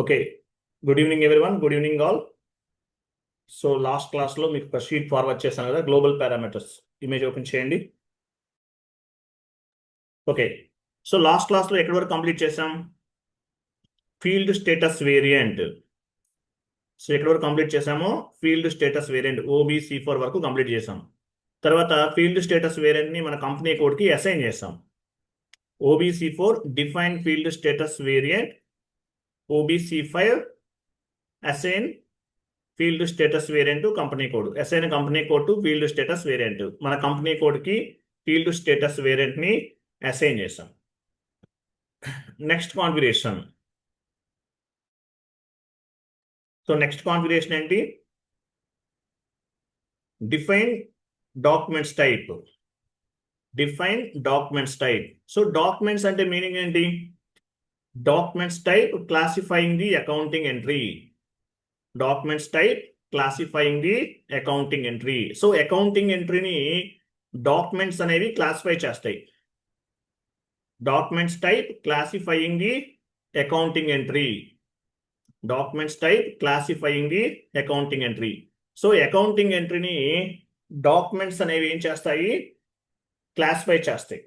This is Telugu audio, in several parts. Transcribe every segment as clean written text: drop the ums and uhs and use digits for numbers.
Okay. Good evening everyone. Good evening all. So last క్లాస్లో మీకు ఒక షీట్ ఫార్వర్డ్ చేశాను కదా, గ్లోబల్ పారామీటర్స్. ఇమేజ్ ఓపెన్ చేయండి. ఓకే. సో లాస్ట్ క్లాస్లో ఎక్కడి వరకు కంప్లీట్ చేసాం? Field status variant. సో ఎక్కడి వరకు కంప్లీట్ చేసామో ఫీల్డ్ స్టేటస్ వేరియంట్ OBC4 వరకు కంప్లీట్ చేసాం. తర్వాత ఫీల్డ్ స్టేటస్ వేరియంట్ని మన కంపెనీ కోడ్కి అసైన్ చేసాం. OBC4 define field status variant, OBC5 assign field status variant company code, assign company code to field status variant. మన కంపెనీ కోడ్కి ఫీల్డ్ స్టేటస్ వేరియంట్ని అసైన్ చేసాం. Next configuration. So next configuration ఏంటి? Define documents type. Define documents type. So documents అంటే మీనింగ్ ఏంటి? Documents type classifying the accounting entry. Documents type classifying the accounting entry. So accounting ఎంట్రీని డాక్యుమెంట్స్ అనేవి క్లాసిఫై చేస్తాయి. Documents type classifying the accounting entry. Documents type classifying the accounting entry. So accounting ఎంట్రీని డాక్యుమెంట్స్ అనేవి ఏం చేస్తాయి? క్లాసిఫై చేస్తాయి.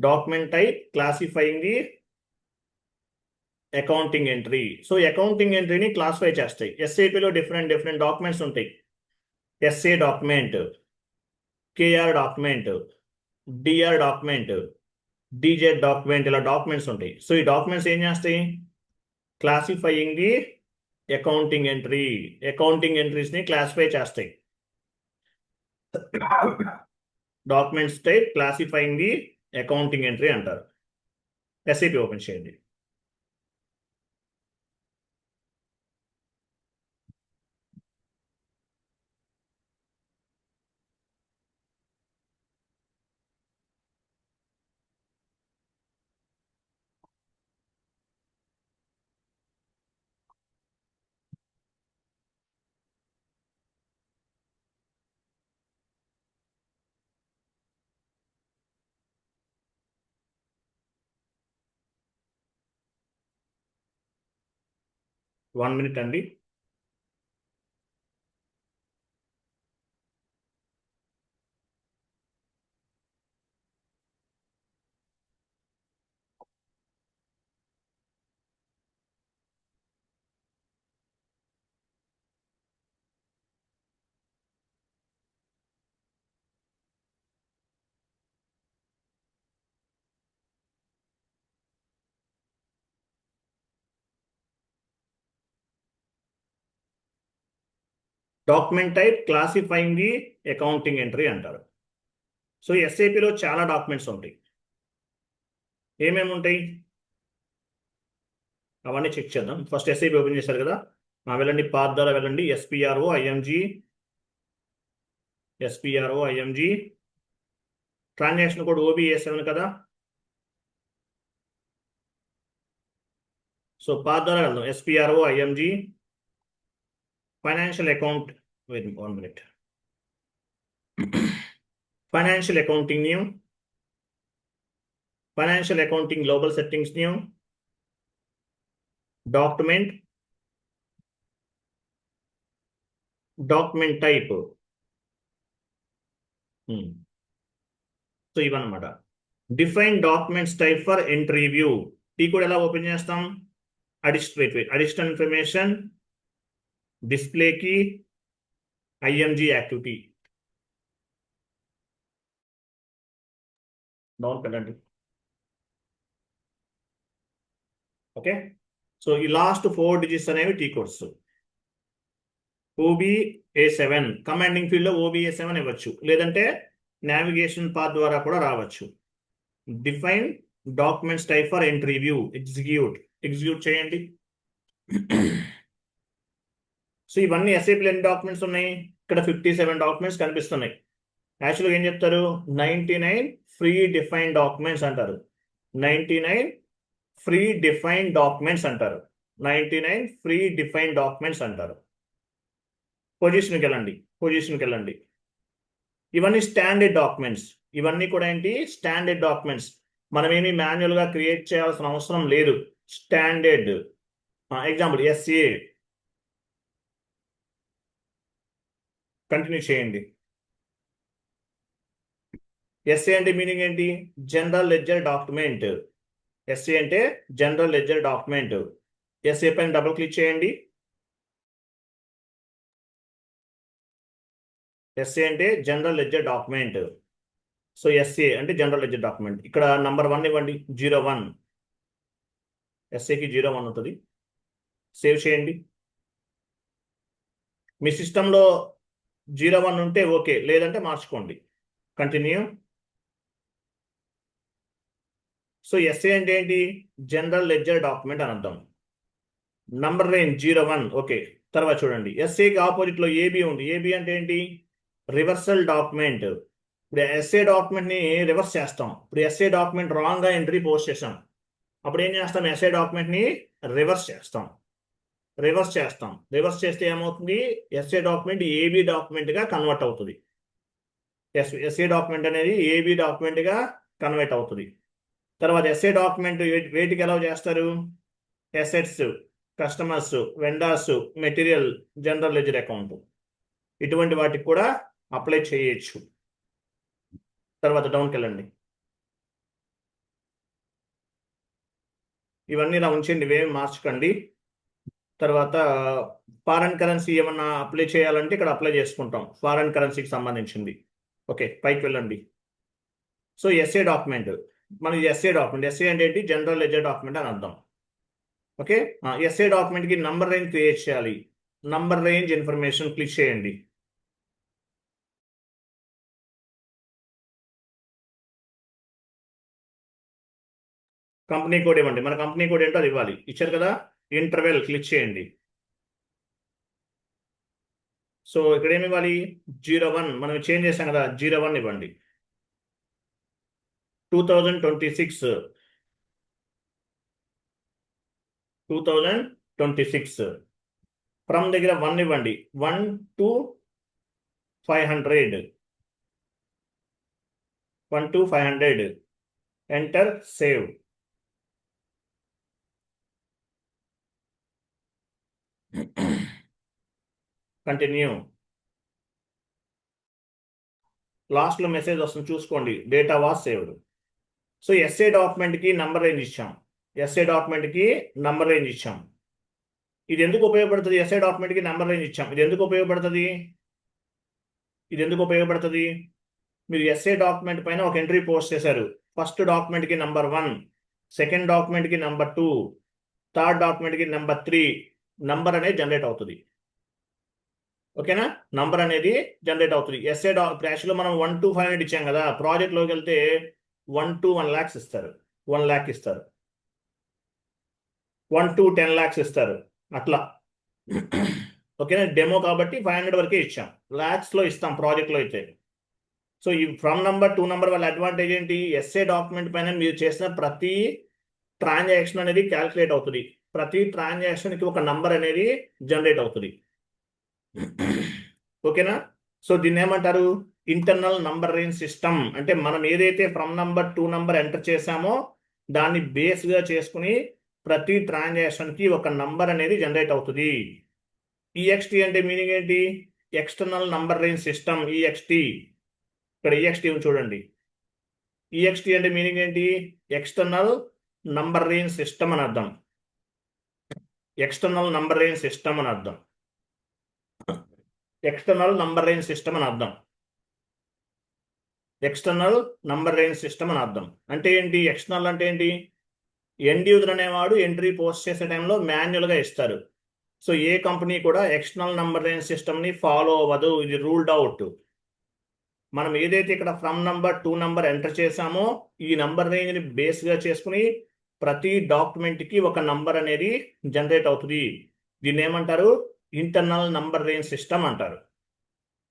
Document type classifying the accounting entry. So accounting ఎంట్రీని క్లాసిఫై చేస్తాయి. ఎస్ఏపిలో డిఫరెంట్ డాక్యుమెంట్స్ ఉంటాయి. SA document, KR document, DR document, DZ document, ఇలా డాక్యుమెంట్స్ ఉంటాయి. సో ఈ డాక్యుమెంట్స్ ఏం చేస్తాయి? Classifying the accounting entry. Accounting ఎంట్రీస్ని క్లాసిఫై చేస్తాయి. Documents type classifying the accounting entry అంటారు. ఎస్ఏపి ఓపెన్ చేయండి. వన్ మినిట్ అండి. Document type classifying the accounting entry అంటారు. సో ఎస్ఏపిలో చాలా డాక్యుమెంట్స్ ఉంటాయి. ఏమేమి ఉంటాయి అవన్నీ చెక్ చేద్దాం. ఫస్ట్ ఎస్ఐపి ఓపెన్ చేశారు కదా, వెళ్ళండి, పాత్ ద్వారా వెళ్ళండి. SPRO IMG transaction code OBA7 కదా. సో పాత్ ద్వారా వెళ్దాం. SPRO IMG financial account, wait 1 minute. Financial accounting new, financial accounting global settings new, document type. So ఇవన్నమాట. Define documents type for entry view. T కూడా ఎలా ఓపెన్ చేస్తాం? అడిషనల్ ఇన్ఫర్మేషన్, డిస్ప్లేకి, ఐఎంజీ యాక్టివిటీ డౌన్ పెట్టండి. ఓకే. సో ఈ లాస్ట్ 4 డిజిట్స్ అనేవి టీ కోడ్స్. OBA7 కమాండింగ్ ఫీల్డ్లో OBA7 ఇవ్వచ్చు, లేదంటే నావిగేషన్ పాత్ ద్వారా కూడా రావచ్చు. Define documents type for entry view. Execute చేయండి. సో ఇవన్నీ ఎస్ఏపీలో ఎన్ని డాక్యుమెంట్స్ ఉన్నాయి? ఇక్కడ 57 డాక్యుమెంట్స్ కనిపిస్తున్నాయి. యాక్చువల్గా ఏం చెప్తారు? 99 ఫ్రీ డిఫైన్ డాక్యుమెంట్స్ అంటారు. 99 ఫ్రీ డిఫైన్ డాక్యుమెంట్స్ అంటారు. 99 ఫ్రీ డిఫైన్ డాక్యుమెంట్స్ అంటారు. పొజిషన్కి వెళ్ళండి. ఇవన్నీ స్టాండర్డ్ డాక్యుమెంట్స్. ఇవన్నీ కూడా ఏంటి? Standard documents. మనం ఏమి మాన్యువల్గా క్రియేట్ చేయాల్సిన అవసరం లేదు. స్టాండర్డ్ ఎగ్జాంపుల్ ఎస్ఏ కంటిన్యూ చేయండి. ఎస్ఏ అంటే మీనింగ్ ఏంటి? General ledger document. ఎస్ఏ అంటే జనరల్ లెడ్జర్ డాక్యుమెంట్. ఎస్ఏ పైన డబుల్ క్లిక్ చేయండి. ఎస్ఏ అంటే general ledger document. So SA అంటే జనరల్ లెడ్జర్ డాక్యుమెంట్. ఇక్కడ నంబర్ 1 ఇవ్వండి, 01. ఎస్ఏకి 01 ఉంటుంది. సేవ్ చేయండి. మీ సిస్టంలో 01 ఉంటే ఓకే, లేదంటే మార్చుకోండి. కంటిన్యూ. సో ఎస్ఏ అంటే ఏంటి? జనరల్ లెడ్జర్ డాక్యుమెంట్ అని అర్థం. Number range 01. ఓకే. తర్వాత చూడండి, ఎస్ఏకి ఆపోజిట్ లో ఏబి ఉంది. ఏబి అంటే ఏంటి? Reversal document. ఇప్పుడు ఎస్ఏ డాక్యుమెంట్ ని రివర్స్ చేస్తాం. ఇప్పుడు ఎస్ఏ డాక్యుమెంట్ రాంగ్ గా ఎంట్రీ పోస్ట్ చేసాం. అప్పుడు ఏం చేస్తాం? ఎస్ఏ డాక్యుమెంట్ ని రివర్స్ చేస్తాం. రివర్స్ చేస్తే ఏమవుతుంది? ఎస్ఏ డాక్యుమెంట్ ఏబి డాక్యుమెంట్ గా కన్వర్ట్ అవుతుంది. ఎస్ఏ డాక్యుమెంట్ అనేది ఏబి డాక్యుమెంట్ గా కన్వర్ట్ అవుతుంది. తర్వాత ఎస్ఏ డాక్యుమెంట్ వేటికి అలౌ చేస్తారు? Assets, customers, vendors, material, general ledger account, ఇటువంటి వాటికి కూడా అప్లై చేయొచ్చు. తర్వాత డౌన్కి వెళ్ళండి. ఇవన్నీ ఇలా ఉంచండి, ఇవేమి మార్చకండి. తర్వాత ఫారెన్ కరెన్సీ ఏమన్నా అప్లై చేయాలంటే ఇక్కడ అప్లై చేసుకుంటాం, ఫారెన్ కరెన్సీకి సంబంధించింది. ఓకే, పైకి వెళ్ళండి. సో ఎస్ఏ డాక్యుమెంట్, మన ఎస్ఏ డాక్యుమెంట్. ఎస్ఏ అంటే ఏంటి? జనరల్ లెడ్జర్ డాక్యుమెంట్ అని అర్థం. ఓకే, ఎస్ఏ డాక్యుమెంట్కి నంబర్ రేంజ్ క్రియేట్ చేయాలి. నంబర్ రేంజ్ ఇన్ఫర్మేషన్ క్లిక్ చేయండి. కంపెనీ కోడ్ ఇవ్వండి. మన కంపెనీ కోడ్ ఏంటో అది ఇవ్వాలి. ఇచ్చారు కదా, ఇంటర్వెల్ క్లిక్ చేయండి. సో ఇక్కడ ఏమి ఇవ్వాలి? 01. మనం చేంజ్ చేసాం కదా, 01 ఇవ్వండి. 2026 ఫ్రమ్ దగ్గర 1 ఇవ్వండి. 1 to 500. 1 to 500. Enter, save. Continue. Last లో మెసేజ్ వస్తుంది, చూసుకోండి. Data was saved. So SA document కి నంబర్ రేంజ్ ఇచ్చాం. ఇది ఎందుకు ఉపయోగపడుతుంది? ఎస్ఏ డాక్యుమెంట్ కి నంబర్ రేంజ్ ఇచ్చాం. ఇది ఎందుకు ఉపయోగపడుతుంది? మీరు ఎస్ఏ డాక్యుమెంట్ పైన ఒక ఎంట్రీ పోస్ట్ చేశారు. ఫస్ట్ డాక్యుమెంట్ కి నంబర్ 1, సెకండ్ డాక్యుమెంట్ కి నంబర్ 2, థర్డ్ డాక్యుమెంట్ కి నంబర్ 3 నంబర్ అనేది జనరేట్ అవుతుంది. ఓకేనా? నంబర్ అనేది జనరేట్ అవుతుంది. ఎస్ఏ ఇప్పుడు యాక్చువల్గా మనం 1 to 500 ఇచ్చాం కదా, ప్రాజెక్ట్ లోకి వెళ్తే 1 to 1 lakhs ఇస్తారు, 1 lakh ఇస్తారు, 1 to 10 lakhs ఇస్తారు, అట్లా. ఓకేనా? డెమో కాబట్టి 500 వరకే ఇచ్చాం. లాక్స్ లో ఇస్తాం ప్రాజెక్ట్ లో అయితే. సో ఈ ఫ్రమ్ నంబర్ టు నంబర్ వాళ్ళ అడ్వాంటేజ్ ఏంటి? ఎస్ఏ డాక్యుమెంట్ పైన మీరు చేసిన ప్రతి ట్రాన్సాక్షన్ అనేది క్యాల్కులేట్ అవుతుంది. ప్రతి ట్రాన్సాక్షన్ కి ఒక నంబర్ అనేది జనరేట్ అవుతుంది. ఓకేనా? సో దీన్ని ఏమంటారు? Internal number range system. అంటే మనం ఏదైతే from number to number enter చేసామో దాన్ని బేస్ గా చేసుకుని ప్రతి ట్రాన్సాక్షన్ కి ఒక నంబర్ అనేది జనరేట్ అవుతుంది. ఈఎక్స్టీ అంటే మీనింగ్ ఏంటి? External number range system, EXT. ఇక్కడ ఈఎక్స్టీ చూడండి. ఈఎక్స్టీ అంటే మీనింగ్ ఏంటి? ఎక్స్టర్నల్ నంబర్ రేంజ్ సిస్టమ్ అని అర్థం. ఎక్స్టర్నల్ నంబర్ రేంజ్ సిస్టమ్ అని అర్థం. ఎక్స్టర్నల్ నంబర్ రేంజ్ సిస్టమ్ అని అర్థం. ఎక్స్టర్నల్ నంబర్ రేంజ్ సిస్టమ్ అని అర్థం. అంటే ఏంటి? ఎక్స్టర్నల్ అంటే ఏంటి? ఎండ్ యూజర్ అనేవాడు ఎంట్రీ పోస్ట్ చేసే టైంలో మాన్యువల్గా ఇస్తారు. సో ఏ కంపెనీ కూడా ఎక్స్టర్నల్ నంబర్ రేంజ్ సిస్టమ్ని ఫాలో అవ్వదు. ఇది రూల్డ్ అవుట్. మనం ఏదైతే ఇక్కడ from number to number enter చేసామో ఈ నంబర్ రేంజ్ని బేస్గా చేసుకుని ప్రతి డాక్యుమెంట్కి ఒక నంబర్ అనేది జనరేట్ అవుతుంది. దీన్ని ఏమంటారు? ఇంటర్నల్ నంబర్ రేంజ్ సిస్టమ్ అంటారు.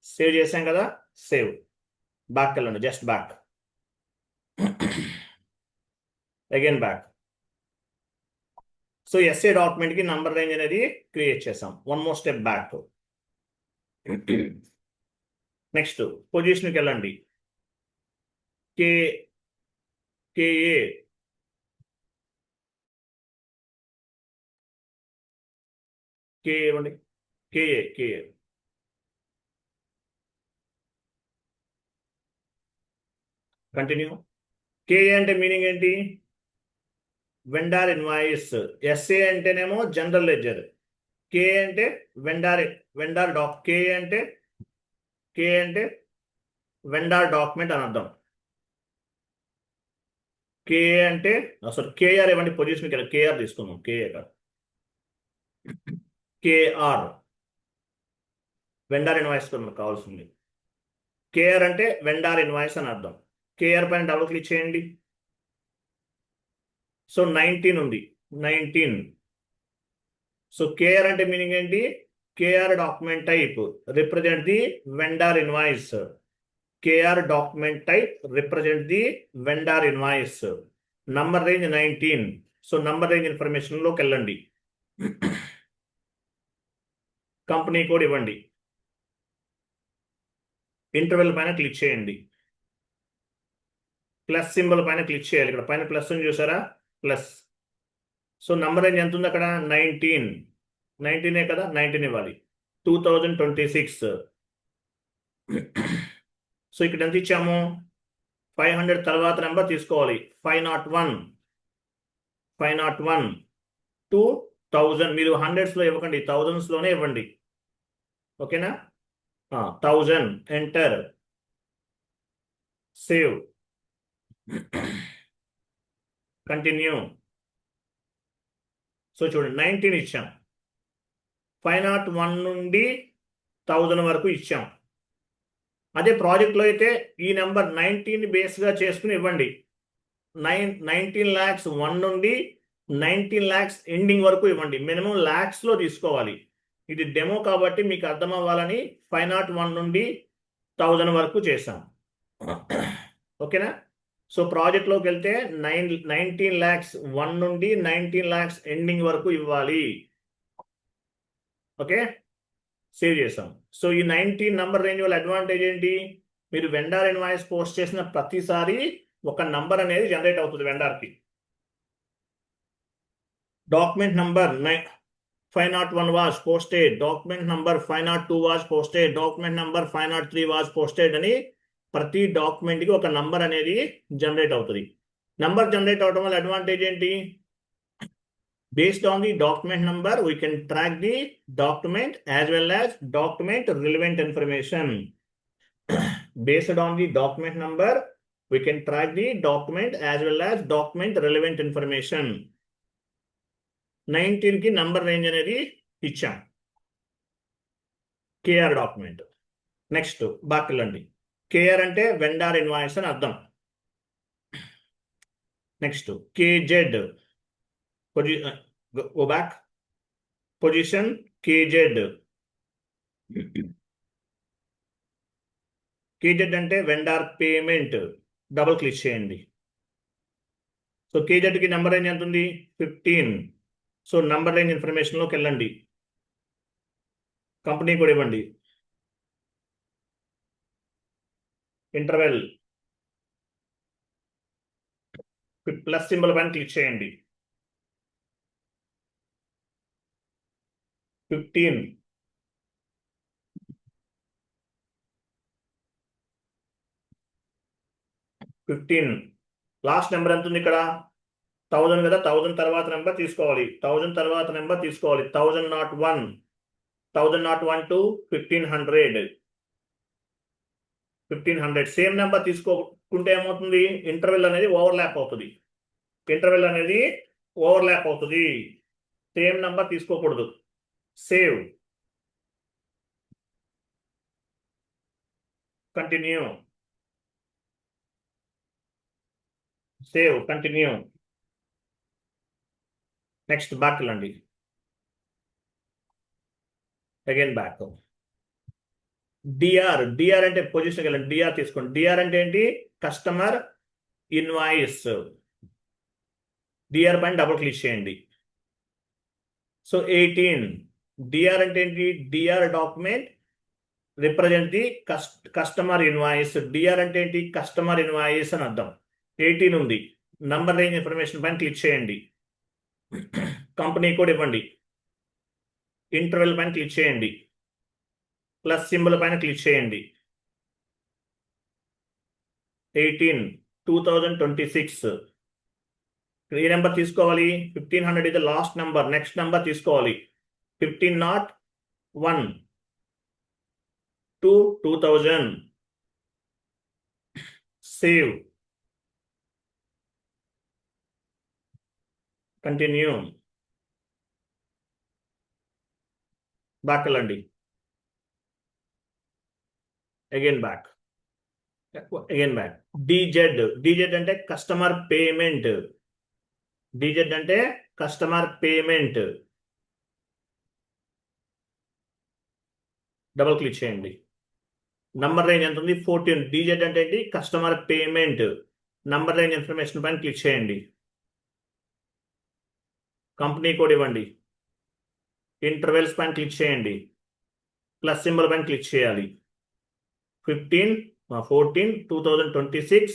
సేవ్ చేసాం కదా, సేవ్. బ్యాక్ వెళ్ళండి, just back, again back. So SA document కి నంబర్ రేంజ్ అనేది క్రియేట్ చేసాం. One more step back. Next పొజిషన్కి వెళ్ళండి. కేఏ కే ఇవ్వండి. KA continue. కేఏ అంటే మీనింగ్ ఏంటి? Vendor invoice. ఎస్ఏ అంటేనేమో జనరల్ లెడ్జర్. కే అంటే వెండార్ డాక్ కే అంటే వెండార్ డాక్యుమెంట్ అని అర్థం. కే అంటే అసలు కేఆర్ ఇవ్వండి, పొజిషన్ కేఆర్ తీసుకుందాం. కేఏ కాదు, కేఆర్ వెండార్ ఇన్వాయిస్ మనకు కావాల్సింది. కేఆర్ అంటే వెండార్ ఇన్వాయిస్ అని అర్థం. కేఆర్ పైన డబుల్ క్లిక్ చేయండి. సో 19 ఉంది, 19. సో కేఆర్ అంటే మీనింగ్ ఏంటి? KR document type represent the vendor invoice. KR document type represent the vendor invoice. Number range 19. So number range ఇన్ఫర్మేషన్లోకి వెళ్ళండి. కంపెనీ కోడ్ ఇవ్వండి. ఇంటర్వెల్ పైన క్లిక్ చేయండి. ప్లస్ సింబల్ పైన క్లిక్ చేయాలి. ఇక్కడ పైన ప్లస్ అని చూసారా? ప్లస్. సో నంబర్ రేంజ్ ఎంత ఉంది అక్కడ? 19. 19 కదా, 19 ఇవ్వాలి. 2026. సో ఇక్కడ ఎంత ఇచ్చాము? 500 తర్వాత నెంబర్ తీసుకోవాలి. 501 to 1000. మీరు హండ్రెడ్స్లో ఇవ్వకండి, థౌజండ్స్లోనే ఇవ్వండి. ఓకేనా? 1000 ఎంటర్, సేవ్, కంటిన్యూ. సో చూడండి 19 ఇచ్చాం. 501 నుండి 1000 వరకు ఇచ్చాం. అదే ప్రాజెక్ట్లో అయితే ఈ నెంబర్ 19 బేస్గా చేసుకుని ఇవ్వండి. 19 lakhs 1 నుండి 19 lakhs ఎండింగ్ వరకు ఇవ్వండి. మినిమం ల్యాక్స్లో తీసుకోవాలి. ఇది డెమో కాబట్టి మీకు అర్థం అవ్వాలని 501 నుండి 1000 వరకు చేశాం. ఓకేనా? సో ప్రాజెక్ట్లోకి వెళ్తే 19 lakhs 1 నుండి 19 lakhs ఎండింగ్ వరకు ఇవ్వాలి. ఓకే, సేవ్ చేసాం. సో ఈ 19 నంబర్ రేంజ్ వల్ల అడ్వాంటేజ్ ఏంటి? మీరు వెండార్ ఇన్వాయిస్ పోస్ట్ చేసిన ప్రతిసారి ఒక నంబర్ అనేది జనరేట్ అవుతుంది వెండార్కి. Document number 501 was posted, document number 502 was posted, document number 503 was posted అని ప్రతి డాక్యుమెంట్కి ఒక నంబర్ అనేది జనరేట్ అవుతుంది. నంబర్ జనరేట్ అవడం వల్ల అడ్వాంటేజ్ ఏంటి? Based on the document number, we can track the document as well as document relevant information. Based on the document number, we can track the document as well as document relevant information. 19 కి నంబర్ రేంజ్ అనేది ఇచ్చాం. KR document. నెక్స్ట్ బాక్లండి. కేఆర్ అంటే వెండార్ ఇన్వాయిస్ అని అర్థం. Next KZ. Go back. Position KZ. KZ అంటే వెండార్ పేమెంట్. డబుల్ క్లిక్ చేయండి. సో KZ కి నంబర్ రేంజ్ ఎంత ఉంది? 15. సో నంబర్ రేంజ్ ఇన్ఫర్మేషన్లోకి వెళ్ళండి. కంపెనీ కూడా ఇవ్వండి. ఇంటర్వెల్ ప్లస్ సింబల్ పైన క్లిక్ చేయండి. 15. లాస్ట్ నెంబర్ ఎంత ఉంది ఇక్కడ? 1000 కదా, 1000 తర్వాత నెంబర్ తీసుకోవాలి. 1000 తర్వాత నెంబర్ తీసుకోవాలి. 1001 to 1500. 1500 సేమ్ నెంబర్ తీసుకోకుంటే ఏమవుతుంది? ఇంటర్వెల్ అనేది ఓవర్లాప్ అవుతుంది. సేమ్ నెంబర్ తీసుకోకూడదు. Save, continue, save, continue. Next back వెళ్ళండి. Again back. డిఆర్ అంటే పొజిషన్కి వెళ్ళండి. డిఆర్ తీసుకోండి. డిఆర్ అంటే ఏంటి? Customer invoice. డిఆర్ పైన డబుల్ క్లిక్ చేయండి. సో 18. డిఆర్ అంటే ఏంటి? DR document represent the customer invoice. DR అంటే ఏంటి? కస్టమర్ ఇన్వాయిస్ అని అర్థం. 18 ఉంది. నంబర్ రేంజ్ ఇన్ఫర్మేషన్ పైన క్లిక్ చేయండి. కంపెనీ కోడ్ ఇవ్వండి. ఇంటర్వెల్ పైన క్లిక్ చేయండి, ప్లస్ సింబల్ పైన క్లిక్ చేయండి. 18/2026 ఏ నెంబర్ తీసుకోవాలి? 1500 ఇది లాస్ట్ నెంబర్. నెక్స్ట్ నెంబర్ తీసుకోవాలి. 1501 to 2000. Save, continue. బ్యాక్ వెళ్ళండి, again back, again back. DZ అంటే కస్టమర్ పేమెంట్. డిజెడ్ అంటే కస్టమర్ పేమెంట్. డబుల్ క్లిక్ చేయండి. నంబర్ రేంజ్ ఎంత ఉంది? 14. డిజెడ్ అంటే ఏంటి? Customer payment. Number range information పైన క్లిక్ చేయండి. కంపెనీ కోడ్ ఇవ్వండి. ఇంటర్వెల్స్ పైన క్లిక్ చేయండి, ప్లస్ సింబల్ పైన క్లిక్ చేయాలి. 15/14/2026.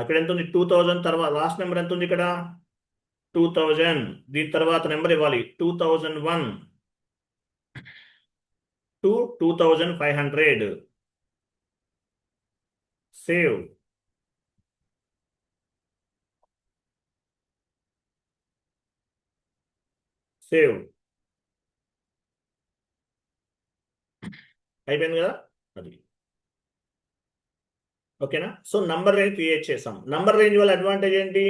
ఇక్కడ ఎంత ఉంది? 2000. తర్వాత లాస్ట్ నెంబర్ ఎంత ఉంది ఇక్కడ? 2000. దీని తర్వాత నెంబర్ ఇవ్వాలి. 2001 to 2500. Save, save. అయిపోయింది కదా? అది ఓకేనా? సో నంబర్ రేంజ్ క్రియేట్ చేసాం. నంబర్ రేంజ్ వల్ల అడ్వాంటేజ్ ఏంటి?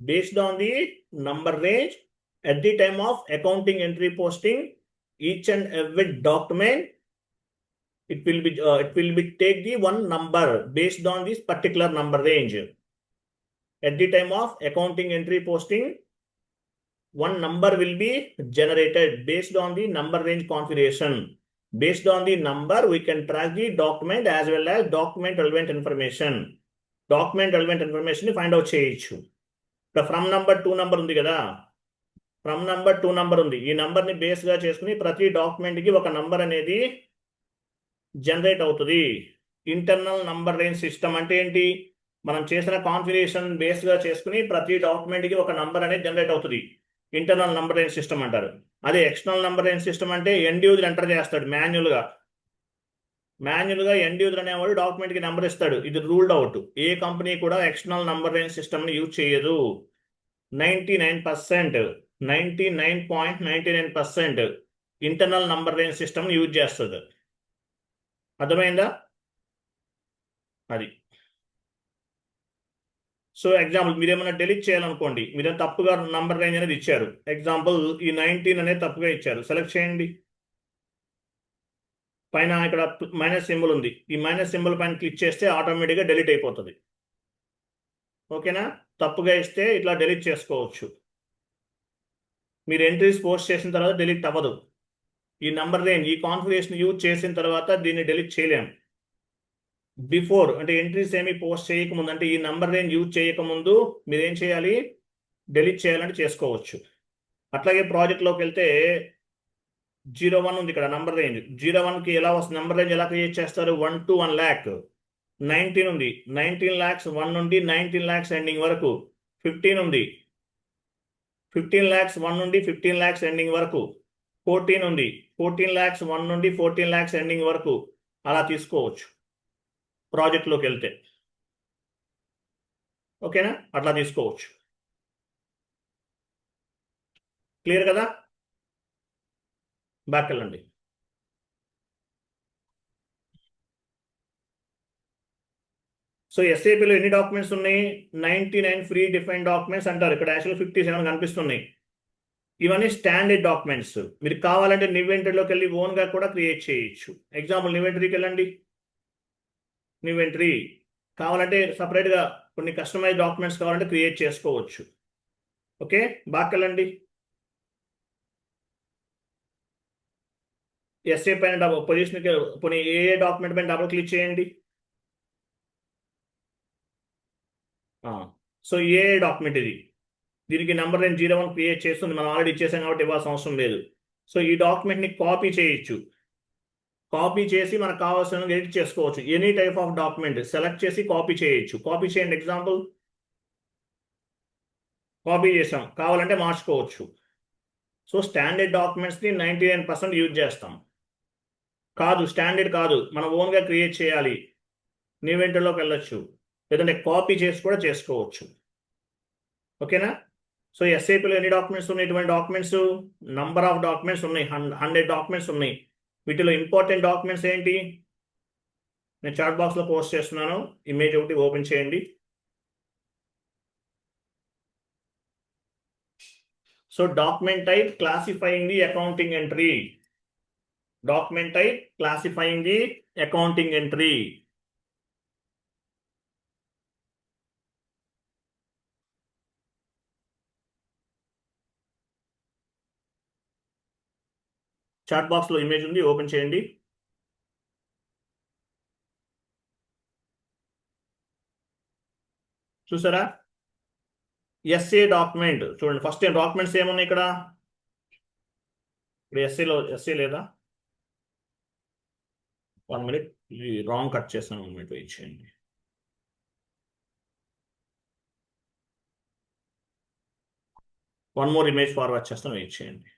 Based on the number range at the time of accounting entry posting, each and every document it will be take the one number based on this particular number range. At the time of accounting entry posting, one number will be generated based on the number range configuration. Based on the number, we can track the document as well as document relevant information. Document relevant information find out చేయొచ్చు. ఫ్రమ్ నంబర్ 2 నంబర్ ఉంది కదా, ఫ్రమ్ నంబర్ 2 నంబర్ ఉంది. ఈ నంబర్ ని బేస్ గా చేసుకుని ప్రతి డాక్యుమెంట్ కి ఒక నంబర్ అనేది జనరేట్ అవుతుంది. ఇంటర్నల్ నంబర్ రేంజ్ సిస్టమ్ అంటే ఏంటి? మనం చేసిన కాన్ఫిగరేషన్ బేస్ గా చేసుకుని ప్రతి డాక్యుమెంట్ కి ఒక నంబర్ అనేది జనరేట్ అవుతుంది. ఇంటర్నల్ నంబర్ రేంజ్ సిస్టమ్ అంటారు. అదే ఎక్స్టర్నల్ నంబర్ రేంజ్ సిస్టమ్ అంటే ఎండ్ యూజర్ ఎంటర్ చేస్తాడు మాన్యువల్ గా ఎండ్ యూజర్ అనేవాడు డాక్యుమెంట్ కి నెంబర్ ఇస్తాడు. ఇది రూల్డ్ అవుట్. ఏ కంపెనీ కూడా ఎక్స్టర్నల్ నంబర్ రేంజ్ సిస్టమ్ ని యూజ్ చేయదు. 99.99% internal number range system use చేస్తుంది. అర్థమైందా? అది. సో ఎగ్జాంపుల్ మీరేమైనా డెలీట్ చేయాలనుకోండి, మీరేమైనా తప్పుగా నంబర్ రేంజ్ అనేది ఇచ్చారు. ఎగ్జాంపుల్ ఈ 19 అనేది తప్పుగా ఇచ్చారు. సెలెక్ట్ చేయండి. పైన ఇక్కడ మైనస్ సింబల్ ఉంది. ఈ మైనస్ సింబల్ పైన క్లిక్ చేస్తే ఆటోమేటిక్గా డెలీట్ అయిపోతుంది. ఓకేనా? తప్పుగా ఇస్తే ఇట్లా డెలీట్ చేసుకోవచ్చు. మీరు ఎంట్రీస్ పోస్ట్ చేసిన తర్వాత డెలీట్ అవ్వదు. ఈ నంబర్ రేంజ్, ఈ కాన్ఫిగరేషన్ యూజ్ చేసిన తర్వాత దీన్ని డెలీట్ చేయలేము. బిఫోర్ అంటే ఎంట్రీస్ ఏమి పోస్ట్ చేయకముందు, అంటే ఈ నంబర్ రేంజ్ యూజ్ చేయకముందు మీరు ఏం చేయాలి? డెలీట్ చేయాలంటే చేసుకోవచ్చు. అట్లాగే ప్రాజెక్ట్లోకి వెళ్తే 01 ఉంది ఇక్కడ నంబర్ రేంజ్. 01కి ఎలా వస్తుంది? నంబర్ రేంజ్ ఎలా క్రియేట్ చేస్తారు? 1 to 1 lakh. 19 ఉంది. 19 lakhs 1 నుండి 19 lakhs ఎండింగ్ వరకు. 15 ఉంది. 15 lakhs 1 నుండి 15 lakhs ఎండింగ్ వరకు. 14 ఉంది. 14 lakhs 1 నుండి 14 lakhs ఎండింగ్ వరకు. అలా తీసుకోవచ్చు ప్రాజెక్ట్లోకి వెళ్తే. ఓకేనా? అట్లా తీసుకోవచ్చు. క్లియర్ కదా? బ్యాక్ వెళ్ళండి. సో ఎస్ఏపిలో ఎన్ని డాక్యుమెంట్స్ ఉన్నాయి? 99 ఫ్రీ డిఫైన్ డాక్యుమెంట్స్ అంటారు. ఇక్కడ యాక్చువల్ 57 కనిపిస్తున్నాయి. ఇవన్నీ స్టాండర్డ్ డాక్యుమెంట్స్. మీరు కావాలంటే నివెంటరీలోకి వెళ్ళి ఓన్గా కూడా క్రియేట్ చేయొచ్చు. ఎగ్జాంపుల్ నివెంటరీకి వెళ్ళండి. నివెంటరీ కావాలంటే సపరేట్గా కొన్ని కస్టమైజ్ డాక్యుమెంట్స్ కావాలంటే క్రియేట్ చేసుకోవచ్చు. ఓకే, బ్యాక్ వెళ్ళండి. ఎస్ఏ పైన పొజిషన్కి కొన్ని ఏ డాక్యుమెంట్ పైన డబుల్ క్లిక్ చేయండి. సో ఏ డాక్యుమెంట్ ఇది? దీనికి నెంబర్ రేంజ్ 01 క్రియేట్ చేస్తుంది. మనం ఆల్రెడీ ఇచ్చేసాం కాబట్టి ఇవ్వాల్సిన అవసరం లేదు. సో ఈ డాక్యుమెంట్ని కాపీ చేయొచ్చు. కాపీ చేసి మనకు కావాల్సిన ఎడిట్ చేసుకోవచ్చు. Any type of document select చేసి కాపీ చేయొచ్చు. కాపీ చేయండి. ఎగ్జాంపుల్ కాపీ చేసాం, కావాలంటే మార్చుకోవచ్చు. సో స్టాండర్డ్ డాక్యుమెంట్స్ని 99% యూజ్ చేస్తాం. కాదు స్టాండర్డ్ కాదు, మనం ఓన్గా క్రియేట్ చేయాలి, ఇన్వెంటర్లోకి వెళ్ళొచ్చు, లేదంటే కాపీ చేసి కూడా చేసుకోవచ్చు. ఓకేనా? సో ఎస్ఏపిలో ఎన్ని డాక్యుమెంట్స్ ఉన్నాయి? ఇటువంటి డాక్యుమెంట్స్ నంబర్ ఆఫ్ డాక్యుమెంట్స్ ఉన్నాయి, 100 డాక్యుమెంట్స్ ఉన్నాయి. వీటిలో ఇంపార్టెంట్ డాక్యుమెంట్స్ ఏంటి? నేను చాట్ బాక్స్లో పోస్ట్ చేస్తున్నాను, ఇమేజ్ ఒకటి ఓపెన్ చేయండి. So document type classifying the accounting entry. Document type classifying the accounting entry. Chat box లో ఇమేజ్ ఉంది, ఓపెన్ చేయండి. చూసారా? ఎస్ఏ డాక్యుమెంట్ చూడండి. ఫస్ట్ డాక్యుమెంట్స్ ఏమున్నాయి ఇక్కడ? ఇప్పుడు ఎస్ఏ లేదా? 1 minute, రాంగ్ కట్ చేస్తాను. 1 minute వెయిట్ చేయండి. వన్ మోర్ ఇమేజ్ ఫార్వర్డ్ చేస్తాను, వెయిట్ చేయండి.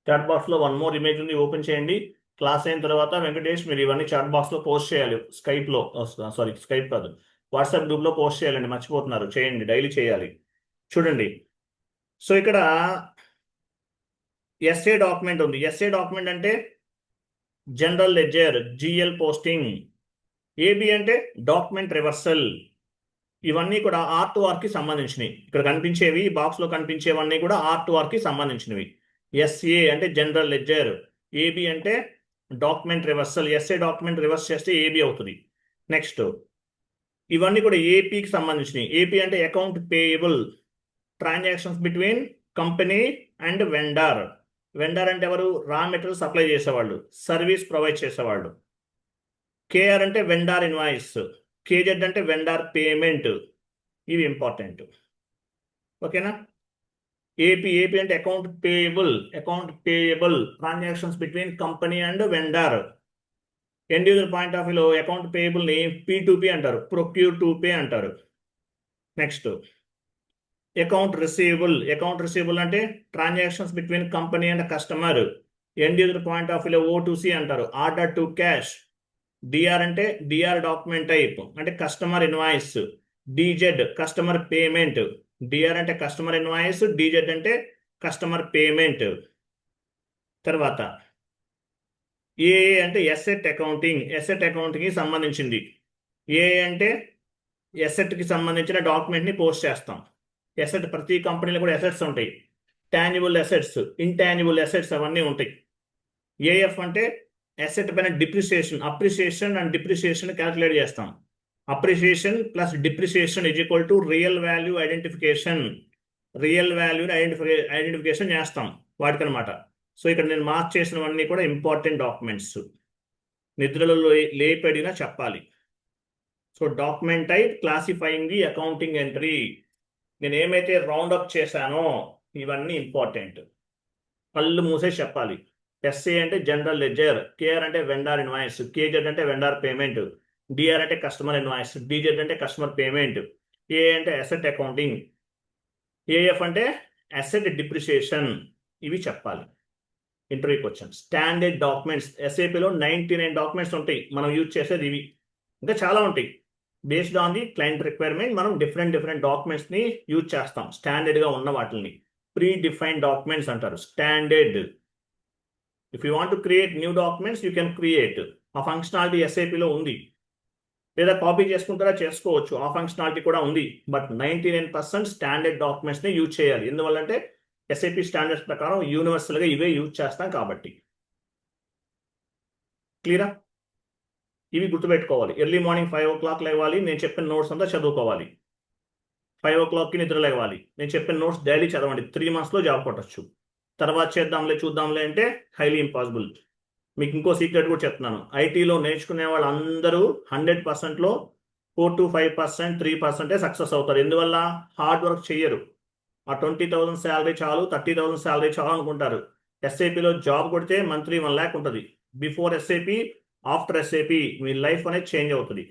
చాట్ బాక్స్ లో వన్ మోర్ ఇమేజ్ ఉంది, ఓపెన్ చేయండి. క్లాస్ అయిన తర్వాత వెంకటేష్ మీరు ఇవన్నీ చాట్ బాక్స్ లో పోస్ట్ చేయాలి. స్కైప్ కాదు, వాట్సాప్ గ్రూప్ లో పోస్ట్ చేయాలండి, మర్చిపోతున్నారు. చేయండి, డైలీ చేయాలి. చూడండి, సో ఇక్కడ ఎస్ఏ డాక్యుమెంట్ ఉంది. ఎస్ఏ డాక్యుమెంట్ అంటే general ledger, GL posting. AB అంటే డాక్యుమెంట్ రివర్సల్. ఇవన్నీ కూడా R2R కి సంబంధించినవి. ఇక్కడ కనిపించేవి, బాక్స్ లో కనిపించేవన్నీ కూడా R2R కి సంబంధించినవి. ఎస్ఏ అంటే జనరల్ లెడ్జర్, ఏబి అంటే document reversal. SA document reverse చేస్తే ఏబి అవుతుంది. నెక్స్ట్ ఇవన్నీ కూడా ఏపీకి సంబంధించినవి. ఏపీ అంటే account payable, transactions between company and vendor. Vendor అంటే ఎవరు? రా మెటీరియల్ సప్లై చేసేవాళ్ళు, సర్వీస్ ప్రొవైడ్ చేసేవాళ్ళు. కేఆర్ అంటే వెండార్ ఇన్వాయిస్, కేజెడ్ అంటే వెండార్ పేమెంట్. ఇవి ఇంపార్టెంట్. ఓకేనా? ఏపీ అంటే account payable transactions between company and vendor. End user point of వ్యూలో అకౌంట్ పేయబుల్ని P2P అంటారు, ప్రొక్యూర్ టు పే అంటారు. నెక్స్ట్ అకౌంట్ రిసీవబుల్ అంటే transactions between company and customer. End user point of వ్యూలో O2C అంటారు, ఆర్డర్ టు క్యాష్. డిఆర్ అంటే డిఆర్ డాక్యుమెంట్ టైప్ అంటే customer invoice. DZ customer payment. DR అంటే కస్టమర్ ఇన్వాయిస్, డిజెడ్ అంటే కస్టమర్ పేమెంట్. తర్వాత ఏఏ అంటే ఎసెట్ అకౌంటింగ్ కి సంబంధించింది. ఏఏ అంటే ఎసెట్ కి సంబంధించిన డాక్యుమెంట్ ని పోస్ట్ చేస్తాం. ఎసెట్ ప్రతి కంపెనీలో కూడా ఎసెట్స్ ఉంటాయి, టాంజిబుల్ ఎసెట్స్, ఇంటాంజిబుల్ ఎసెట్స్ అవన్నీ ఉంటాయి. ఏఎఫ్ అంటే అసెట్ పైన అప్రిసియేషన్ అండ్ డిప్రిసియేషన్ క్యాల్కులేట్ చేస్తాం. Appreciation plus depreciation is equal to real value identification. Real వాల్యూని ఐడెంటిఫికేషన్ చేస్తాం వాటికనమాట. సో ఇక్కడ నేను మార్క్ చేసినవన్నీ కూడా ఇంపార్టెంట్ డాక్యుమెంట్స్, నిద్రలో లేపడినా చెప్పాలి. So document type classifying the accounting entry. నేను ఏమైతే రౌండ్ అప్ చేశానో ఇవన్నీ ఇంపార్టెంట్, కళ్ళు మూసేసి చెప్పాలి. ఎస్ఏ అంటే జనరల్ లెడ్జర్, కేఆర్ అంటే వెండార్ ఇన్వాయిస్, కేజెడ్ అంటే వెండార్ పేమెంట్, డిఆర్ అంటే కస్టమర్ ఇన్వాయిస్, డిజెడ్ అంటే కస్టమర్ పేమెంట్, ఏ అంటే అసెట్ అకౌంటింగ్, ఏఎఫ్ అంటే అసెట్ డిప్రిసియేషన్. ఇవి చెప్పాలి. Interview question. స్టాండర్డ్ డాక్యుమెంట్స్ ఎస్ఏపిలో 99 డాక్యుమెంట్స్ ఉంటాయి. మనం యూజ్ చేసేది ఇవి, ఇంకా చాలా ఉంటాయి. Based on the client requirement మనం డిఫరెంట్ డాక్యుమెంట్స్ని యూజ్ చేస్తాం. స్టాండర్డ్గా ఉన్న వాటిని ప్రీ డిఫైన్డ్ డాక్యుమెంట్స్ అంటారు, standard. If you want to create new documents you can create. ఆ ఫంక్షనాలిటీ ఎస్ఏపిలో ఉంది, లేదా కాపీ చేసుకుంటారా చేసుకోవచ్చు, ఆ ఫంక్షనాలిటీ కూడా ఉంది. బట్ 99% స్టాండర్డ్ డాక్యుమెంట్స్ని యూజ్ చేయాలి. ఎందువల్లంటే ఎస్ఏపి స్టాండర్డ్స్ ప్రకారం యూనివర్సల్గా ఇవే యూజ్ చేస్తాం కాబట్టి. క్లియరా? ఇవి గుర్తుపెట్టుకోవాలి. ఎర్లీ మార్నింగ్ 5 o'clock లేవాలి, నేను చెప్పిన నోట్స్ అంతా చదువుకోవాలి. 5 o'clockకి నిద్ర లేవాలి, నేను చెప్పిన నోట్స్ డైలీ చదవండి. 3 monthsలో జాబ్ కొట్టచ్చు. తర్వాత చేద్దాంలే చూద్దాంలే అంటే హైలీ ఇంపాసిబుల్. మీకు ఇంకో సీక్రెట్ కూడా చెప్తున్నాను. ఐటీలో నేర్చుకునే వాళ్ళందరూ 100%లో 4 to 5%, 3% సక్సెస్ అవుతారు. ఎందువల్ల? హార్డ్ వర్క్ చెయ్యరు. ఆ 20,000 శాలరీ చాలు, 30,000 శాలరీ చాలు అనుకుంటారు. ఎస్ఐపిలో జాబ్ కొడితే మంత్లీ 1 lakh ఉంటుంది. బిఫోర్ ఎస్ఐపి, ఆఫ్టర్ ఎస్ఐపి మీ లైఫ్ అనేది చేంజ్ అవుతుంది.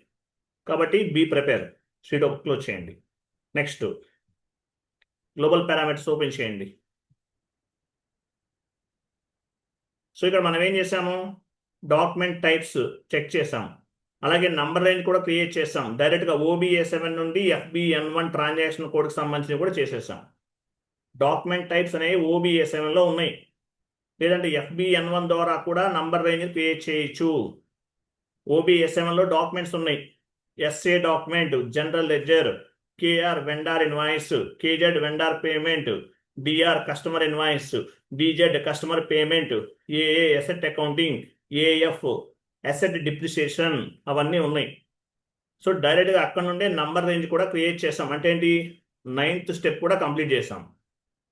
కాబట్టి బీ ప్రిపేర్. షీట్ క్లోజ్ చేయండి. నెక్స్ట్ గ్లోబల్ పారామీటర్స్ ఓపెన్ చేయండి. సో ఇక్కడ మనం ఏం చేసాము? డాక్యుమెంట్ టైప్స్ చెక్ చేసాం. అలాగే నంబర్ రేంజ్ కూడా క్రియేట్ చేసాం. డైరెక్ట్గా OBA7 నుండి FBN1 ట్రాన్సాక్షన్ కోడ్కి సంబంధించి కూడా చేసేసాం. డాక్యుమెంట్ టైప్స్ అనేవి OBA7లో ఉన్నాయి. లేదంటే FBN1 ద్వారా కూడా నంబర్ రేంజ్ క్రియేట్ చేయొచ్చు. OBA7లో డాక్యుమెంట్స్ ఉన్నాయి. SA document, general ledger, KR vendor invoice, KZ vendor payment, DR customer invoice, DZ customer payment, AA asset accounting, AF asset depreciation, అవన్నీ ఉన్నాయి. సో డైరెక్ట్గా అక్కడ నుండే నంబర్ రేంజ్ కూడా క్రియేట్ చేసాం. అంటే ఏంటి? 9th స్టెప్ కూడా కంప్లీట్ చేసాం.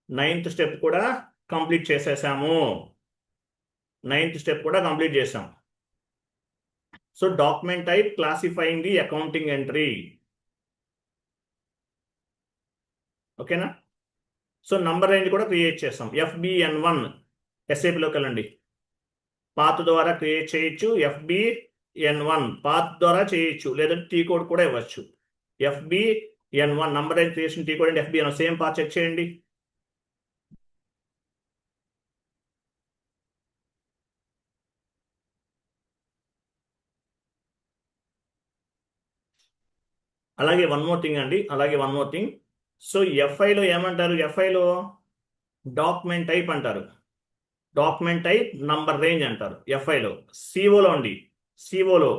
9th స్టెప్ కూడా కంప్లీట్ చేసేసాము. 9th స్టెప్ కూడా కంప్లీట్ చేసాం. So document type classifying the accounting entry. ఓకేనా? సో నంబర్ రేంజ్ కూడా క్రియేట్ చేస్తాం. FBN1 ఎస్ఏపిలోకి వెళ్ళండి. పాత్ ద్వారా క్రియేట్ చేయొచ్చు. FBN1 పాత్ ద్వారా చేయొచ్చు, లేదంటే టీ కోడ్ కూడా ఇవ్వచ్చు. FBN1 number range creation T code and FBN1 same path check చేయండి. అలాగే వన్ మోర్ థింగ్ అండి, సో FIలో ఏమంటారు? FIలో డాక్యుమెంట్ టైప్ అంటారు. డాక్యుమెంట్ టైప్ నంబర్ రేంజ్ అంటారు FIలో. COలో అండి, COలో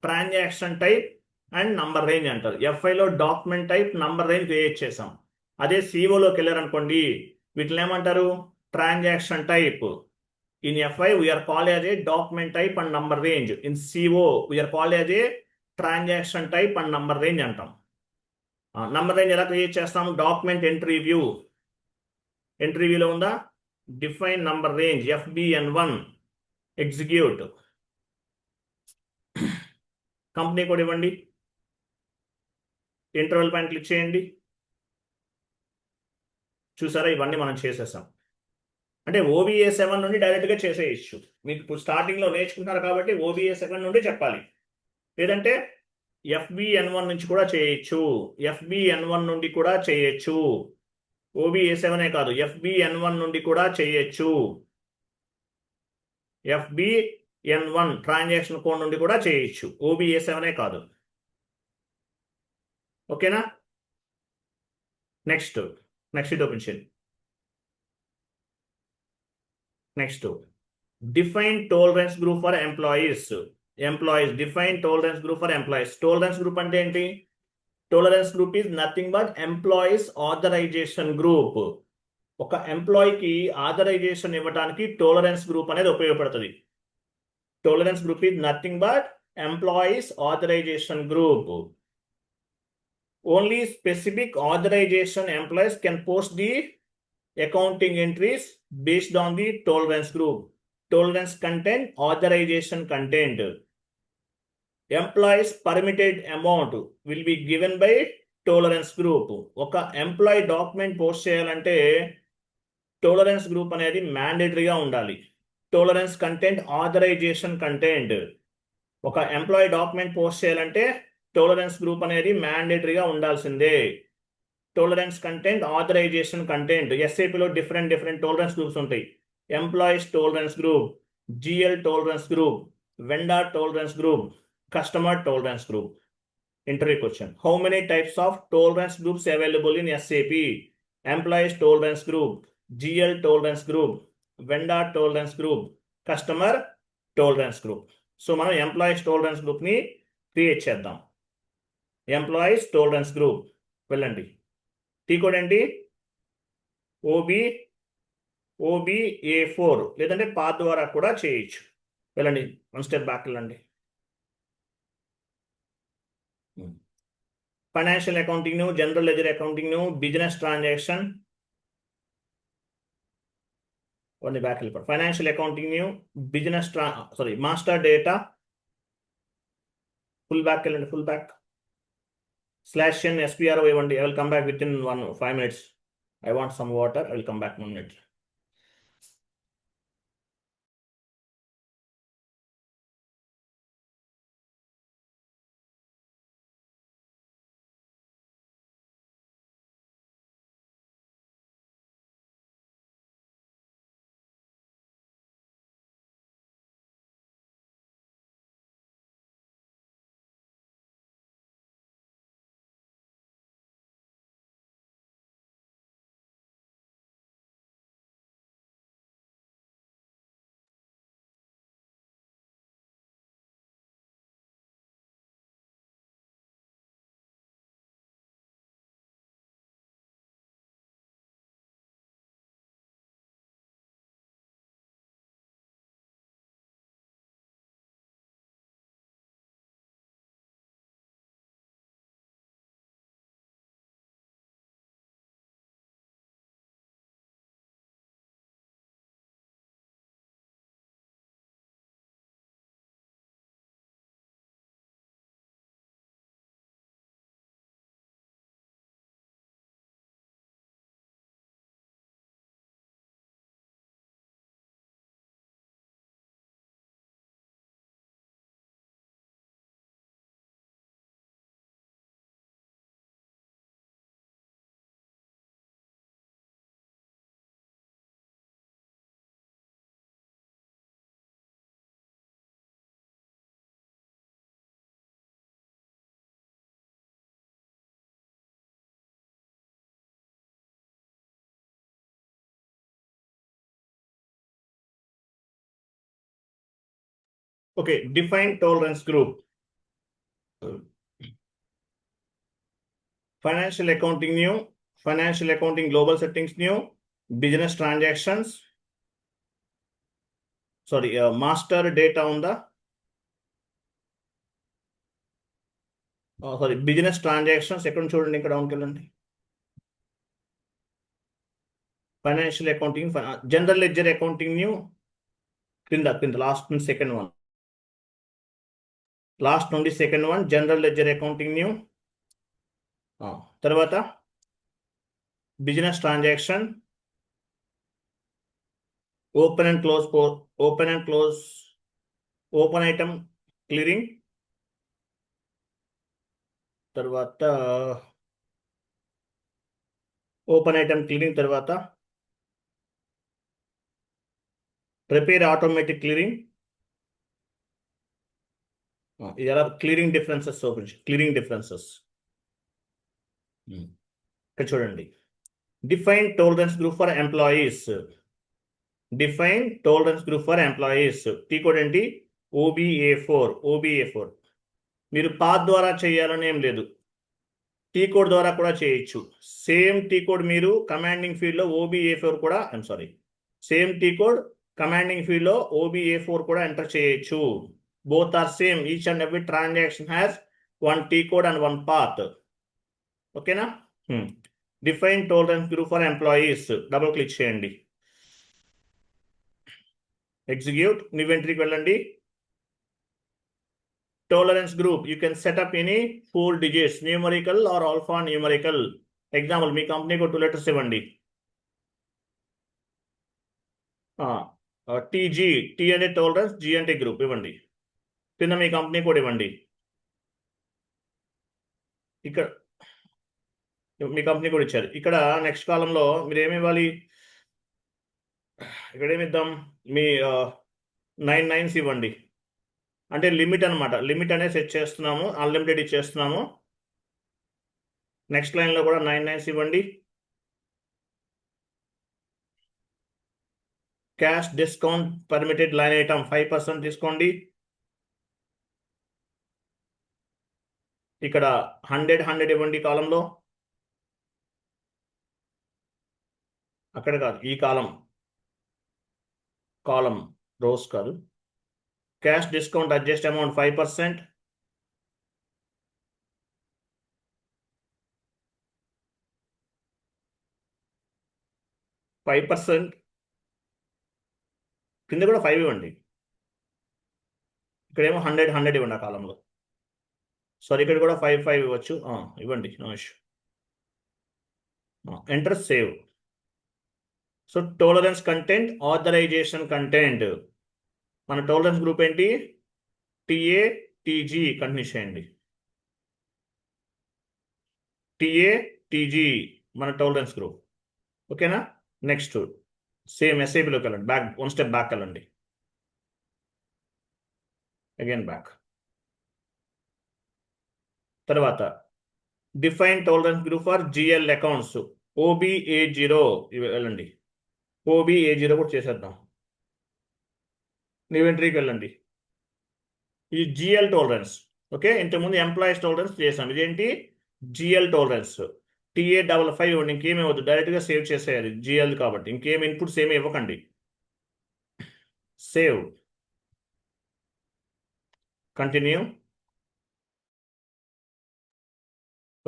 transaction type and number range అంటారు. FIలో document type number range create చేసాం. అదే COలోకి వెళ్ళారనుకోండి, వీటిని ఏమంటారు? Transaction type. In FI we're call as a document type and number range. In CO we are call as A transaction type and number range అంటాం. నంబర్ రేంజ్ ఎలా క్రియేట్ చేస్తాం? డాక్యుమెంట్ ఎంట్రీ వ్యూలో ఉందా? Define number range FBN1 execute. Company code ఇవ్వండి. ఇంటర్వెల్ పైన క్లిక్ చేయండి. చూసారా, ఇవన్నీ మనం చేసేసాం. అంటే OBA7 నుండి డైరెక్ట్గా చేసేయచ్చు. మీకు ఇప్పుడు స్టార్టింగ్లో నేర్చుకుంటున్నారు కాబట్టి OBA7 నుండి చెప్పాలి. లేదంటే FBN1 నుంచి కూడా చేయొచ్చు. FBN1 నుండి కూడా చేయొచ్చు. OBA7 కాదు, FBN1 నుండి కూడా చేయొచ్చు. FBN1 ట్రాన్సాక్షన్ కోడ్ నుండి కూడా చేయొచ్చు. OBA7 కాదు. ఓకేనా? నెక్స్ట్ ఇది ఓపెన్ చేయండి. Next define tolerance group for employees. Define tolerance group for employees. Tolerance group అంటే ఏంటి? Tolerance group is nothing but employees authorisation group. ఒక ఎంప్లాయీకి ఆథరైజేషన్ ఇవ్వడానికి టాలరెన్స్ గ్రూప్ అనేది ఉపయోగపడుతుంది. Tolerance group is nothing but employees authorisation group. Only specific authorization employees can post the accounting entries based on the tolerance group. Tolerance content, authorization content. Employees permitted amount will be given by tolerance group. ఒక ఎంప్లాయీ డాక్యుమెంట్ పోస్ట్ చేయాలంటే టాలరెన్స్ గ్రూప్ అనేది మ్యాండేటరీగా ఉండాలి. Tolerance content, authorisation content. ఒక ఎంప్లాయీ డాక్యుమెంట్ పోస్ట్ చేయాలంటే టాలరెన్స్ గ్రూప్ అనేది మ్యాండేటరీగా ఉండాల్సిందే. Tolerance content, authorisation content. ఎస్ఏపిలో డిఫరెంట్ టాలరెన్స్ గ్రూప్స్ ఉంటాయి. Employees tolerance group, GL tolerance group, vendor tolerance group, customer tolerance group. Interview question: how many types of tolerance groups available in SAP? Employees tolerance group, GL tolerance group, vendor tolerance group, customer tolerance group. So మనం ఎంప్లాయీస్ టాలరెన్స్ గ్రూప్ని క్రియేట్ చేద్దాం. ఎంప్లాయీస్ టాలరెన్స్ గ్రూప్ వెళ్ళండి. టీ కోడ్ ఏంటి? OBA4, లేదంటే పాత్ ద్వారా కూడా చేయొచ్చు. వెళ్ళండి, 1 స్టెప్ బ్యాక్ వెళ్ళండి. Financial accounting, general ledger accounting, business transaction, only back వెళ్ళిపోయి financial accounting new business master data full back వెళ్ళండి, ఫుల్ బ్యాక్ /n SPRO ఇవ్వండి. I will come back with in 5 minutes. I want some water. I will come back 1 minute. Okay, define tolerance group. Financial accounting new, financial accounting global settings new, business transactions. Master data ఉందా? బిజినెస్ ట్రాన్సాక్షన్స్ ఎక్కడ చూడండి, ఇక్కడ డౌన్కి వెళ్ళండి. Financial accounting, general ledger accounting new కింద లాస్ట్ నుండి second one general ledger accounting new. తర్వాత business transaction, open and close open item clearing. తర్వాత ఓపెన్ ఐటమ్ క్లియరింగ్, తర్వాత ప్రిపేర్ ఆటోమేటిక్ క్లియరింగ్. ఇది ఎలా క్లియరింగ్ డిఫరెన్సెస్ క్లియరింగ్ డిఫరెన్సెస్ ఇక్కడ చూడండి. Define tolerance group for employees. Define tolerance group for employees. T code ఏంటి? OBA4. మీరు పాత్ ద్వారా చేయాలని ఏం లేదు, టీ కోడ్ ద్వారా కూడా చేయొచ్చు. సేమ్ టీ కోడ్ మీరు కమాండింగ్ ఫీల్డ్లో OBA4 కూడా సేమ్ టీ కోడ్ కమాండింగ్ ఫీల్డ్లో OBA4 కూడా ఎంటర్ చేయొచ్చు. Both are same. Each and every transaction has 1 T code and 1 path. ఓకేనా? Define tolerance group for employees double click చేయండి. ఎగ్జిక్యూట్. ఇన్వెంటరీకి వెళ్ళండి. Tolerance group, you can set up any 4 digits, numerical or alphanumerical. Example, me company को 2 letters ఇవ్వండి. TG, T అంటే టోలరెన్స్, G అంటే గ్రూప్ ఇవ్వండి. కింద మీ కంపెనీ కోడ్ ఇవ్వండి. ఇక్కడ మీ కంపెనీ కోడ్ ఇచ్చారు. ఇక్కడ నెక్స్ట్ కాలంలో మీరు ఏమి ఇవ్వాలి? ఇక్కడ ఏమి ఇద్దాం? మీ 9 9s ఇవ్వండి. అంటే లిమిట్ అనమాట. లిమిట్ అనేది సెట్ చేస్తున్నాము, అన్లిమిటెడ్ ఇచ్చేస్తున్నాము. నెక్స్ట్ లైన్లో కూడా 9 9s ఇవ్వండి. Cash discount permitted line item 5% తీసుకోండి. ఇక్కడ 100 ఇవ్వండి కాలంలో. అక్కడ కాదు, ఈ కాలం రోస్ కాదు. Cash discount adjust amount 5%. కింద కూడా 5 ఇవ్వండి. ఇక్కడేమో 100 ఇవ్వండి ఆ కాలంలో. సారీ, ఇక్కడ కూడా 5 ఇవ్వచ్చు. ఇవ్వండి, no issue. Enter save. So tolerance content, authorisation content. మన టాలరెన్స్ గ్రూప్ ఏంటి? TA TG. కంటిన్యూ చేయండి. టిఏ టీజీ మన టాలరెన్స్ గ్రూప్. ఓకేనా? నెక్స్ట్ సేమ్ ఎస్ఐపిలోకి వెళ్ళండి. బ్యాక్, 1 స్టెప్ బ్యాక్ వెళ్ళండి. Again back. తర్వాత define tolerance group for GL accounts. OBA0 వెళ్ళండి. OBA0 కూడా చేసేద్దాం. న్యూ ఎంట్రీకి వెళ్ళండి. ఇది జిఎల్ టాలరెన్స్. ఓకే, ఇంతకుముందు ఎంప్లాయీస్ టాలరెన్స్ చేసాం. ఇదేంటి? GL tolerance. TA55 ఇవ్వండి. ఇంకేమి ఇవ్వద్దు, డైరెక్ట్గా సేవ్ చేసేయాలి. జిఎల్ కాబట్టి ఇంకేం ఇన్పుట్స్ ఏమి ఇవ్వకండి. సేవ్. కంటిన్యూ.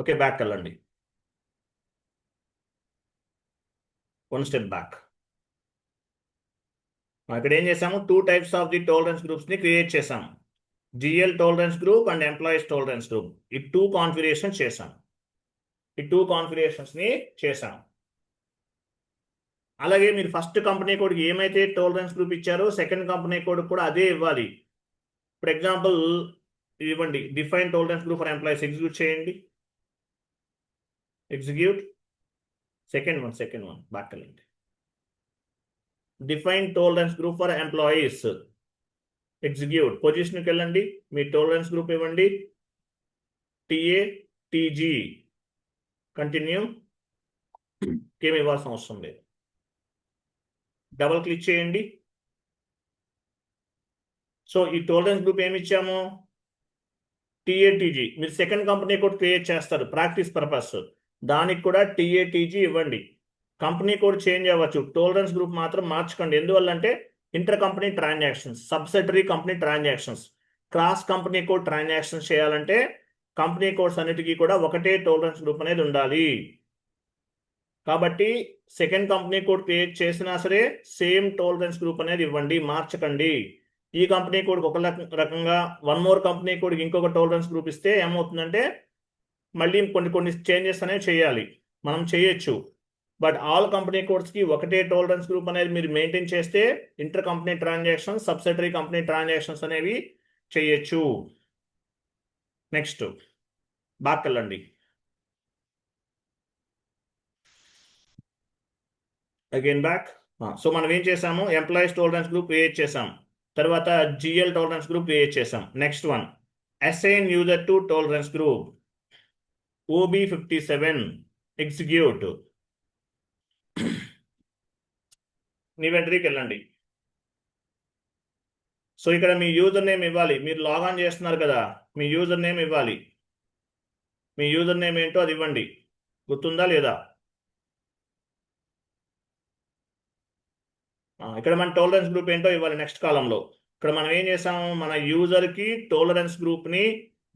ఓకే, బ్యాక్ వెళ్ళండి. 1 స్టెప్ బ్యాక్. ఇక్కడ ఏం చేసాము? 2 types of the tolerance groups ని క్రియేట్ చేసాం. GL tolerance group and employees tolerance group. ఈ 2 కాన్ఫిగరేషన్ చేసాం. ఈ 2 కాన్ఫిగరేషన్స్ ని చేసాం. అలాగే మీరు ఫస్ట్ కంపెనీ కోడ్కి ఏమైతే టాలరెన్స్ గ్రూప్ ఇచ్చారో సెకండ్ కంపెనీ కోడ్ కూడా అదే ఇవ్వాలి. ఫర్ ఎగ్జాంపుల్ ఇవ్వండి, define tolerance group for employees. Execute చేయండి. ఎగ్జిక్యూట్. సెకండ్ వన్ బ్యాక్ వెళ్ళండి. Define tolerance group for employees. Execute. పొజిషన్కి వెళ్ళండి. మీ టాలరెన్స్ గ్రూప్ ఇవ్వండి. TA TG. కంటిన్యూ. ఏమి ఇవ్వాల్సిన అవసరం లేదు. డబుల్ క్లిక్ చేయండి. సో ఈ టాలరెన్స్ గ్రూప్ ఏమి ఇచ్చాము? టిఏటీజీ. మీరు సెకండ్ కంపెనీ కోడ్ క్రియేట్ చేస్తారు ప్రాక్టీస్ పర్పస్. దానికి కూడా టిఏటీజీ ఇవ్వండి. కంపెనీ కోడ్ చేంజ్ అవ్వచ్చు, టాలరెన్స్ గ్రూప్ మాత్రం మార్చకండి. ఎందువల్లంటే inter company transactions, subsidiary company transactions, cross company code transactions చేయాలంటే కంపెనీ కోడ్స్ అన్నిటికీ కూడా ఒకటే టాలరెన్స్ గ్రూప్ అనేది ఉండాలి. కాబట్టి సెకండ్ కంపెనీ కోడ్ క్రియేట్ చేసినా సరే సేమ్ టాలరెన్స్ గ్రూప్ అనేది ఇవ్వండి, మార్చకండి. ఈ కంపెనీ కోడ్కి ఒక రకంగా, 1 మోర్ కంపెనీ కోడ్కి ఇంకొక టాలరెన్స్ గ్రూప్ ఇస్తే ఏమవుతుందంటే మళ్ళీ కొన్ని చేంజెస్ అనేవి చేయాలి. మనం చేయొచ్చు. బట్ ఆల్ కంపెనీ కోడ్స్కి ఒకటే టాలరెన్స్ గ్రూప్ అనేది మీరు మెయింటైన్ చేస్తే intercompany transactions, subsidiary company transactions అనేవి చేయొచ్చు. నెక్స్ట్ బ్యాక్ వెళ్ళండి. Again back. సో మనం ఏం చేసాము? ఎంప్లాయీస్ టాలరెన్స్ గ్రూప్ క్రియేట్ చేసాం. తర్వాత జిఎల్ టాలరెన్స్ గ్రూప్ క్రియేట్ చేసాం. Next one, assign user to tolerance group. OB57. Execute. New ఎంట్రీకి వెళ్ళండి. సో ఇక్కడ మీ యూజర్ నేమ్ ఇవ్వాలి. మీరు లాగాన్ చేస్తున్నారు కదా, మీ యూజర్ నేమ్ ఇవ్వాలి. మీ యూజర్ నేమ్ ఏంటో అది ఇవ్వండి. గుర్తుందా లేదా? ఇక్కడ మన టాలరెన్స్ గ్రూప్ ఏంటో ఇవ్వాలి నెక్స్ట్ కాలంలో. ఇక్కడ మనం ఏం చేసాము? మన యూజర్కి టాలరెన్స్ గ్రూప్ని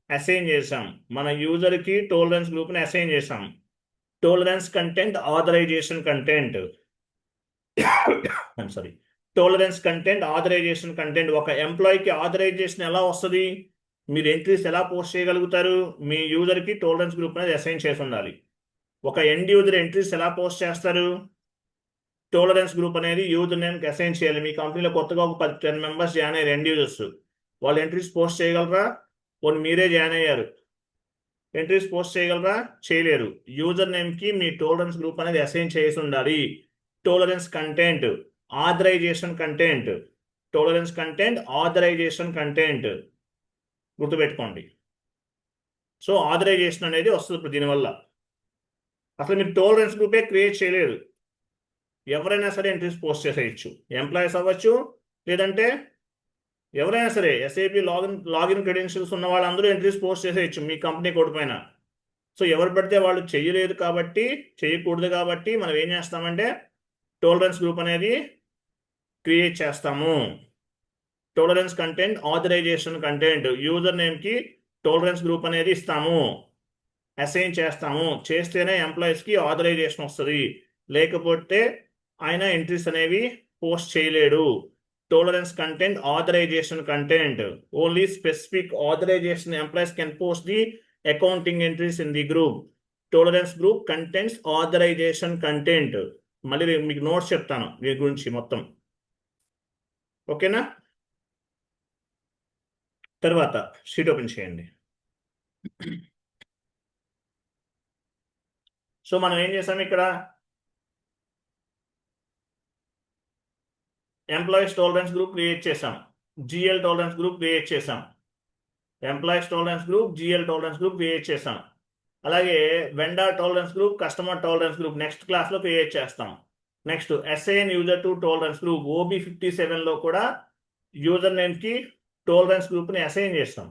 అసైన్ చేసాం. మన యూజర్కి టాలరెన్స్ గ్రూప్ని అసైన్ చేసాం. Tolerance content, authorisation content. Sorry, tolerance content, authorisation content. ఒక ఎంప్లాయీకి ఆథరైజేషన్ ఎలా వస్తుంది? మీరు ఎంట్రీస్ ఎలా పోస్ట్ చేయగలుగుతారు? మీ యూజర్కి టాలరెన్స్ గ్రూప్ అనేది అసైన్ చేసి ఉండాలి. ఒక ఎండ్ యూజర్ ఎంట్రీస్ ఎలా పోస్ట్ చేస్తారు? టాలరెన్స్ గ్రూప్ అనేది యూజర్ నేమ్కి అసైన్ చేయాలి. మీ కంపెనీలో కొత్తగా ఒక 10 మెంబర్స్ జాయిన్ అయ్యారు, ఎండ్ యూజర్స్. వాళ్ళు ఎంట్రీస్ పోస్ట్ చేయగలరా? వాళ్ళు మీరే జాయిన్ అయ్యారు, ఎంట్రీస్ పోస్ట్ చేయగలరా? చేయలేరు. యూజర్ నేమ్కి మీ టాలరెన్స్ గ్రూప్ అనేది అసైన్ చేసి ఉండాలి. Tolerance content, authorisation content. Tolerance content, authorisation content గుర్తుపెట్టుకోండి. సో ఆథరైజేషన్ అనేది వస్తుంది ఇప్పుడు దీనివల్ల. అసలు మీరు టాలరెన్స్ గ్రూపే క్రియేట్ చేయలేదు, ఎవరైనా సరే ఎంట్రీస్ పోస్ట్ చేసేయచ్చు. ఎంప్లాయీస్ అవ్వచ్చు, లేదంటే ఎవరైనా సరే ఎస్ఏపి లాగిన్ క్రెడెన్షియల్స్ ఉన్న వాళ్ళందరూ ఎంట్రీస్ పోస్ట్ చేసేయచ్చు మీ కంపెనీ కోడ్ పైన. సో ఎవరు పడితే వాళ్ళు చేయలేదు కాబట్టి, చేయకూడదు కాబట్టి మనం ఏం చేస్తామంటే టాలరెన్స్ గ్రూప్ అనేది క్రియేట్ చేస్తాము. Tolerance content, authorisation content. User నేమ్కి టాలరెన్స్ గ్రూప్ అనేది ఇస్తాము, అసైన్ చేస్తాము. చేస్తేనే ఎంప్లాయీస్కి ఆథరైజేషన్ వస్తుంది, లేకపోతే ఆయన ఎంట్రీస్ అనేవి పోస్ట్ చేయలేడు. tolerance content, authorization content. Only specific authorization employees can post the accounting entries in the group. Tolerance group contains authorization content. మళ్ళీ మీకు నోట్స్ చెప్తాను దీని గురించి మొత్తం. ఓకేనా? తర్వాత షీట్ ఓపెన్ చేయండి. సో మనం ఏం చేసాం ఇక్కడ? ఎంప్లాయీస్ టాలరెన్స్ గ్రూప్ క్రియేట్ చేసాం, జిఎల్ టాలరెన్స్ గ్రూప్ క్రియేట్ చేసాం, employees tolerance group, GL tolerance group create చేసాం. అలాగే vendor tolerance group, customer tolerance group next క్లాస్లో క్రియేట్ చేస్తాం. Next assign user to tolerance group, OB57లో కూడా యూజర్ నేమ్కి టాలరెన్స్ గ్రూప్ని అసైన్ చేస్తాం.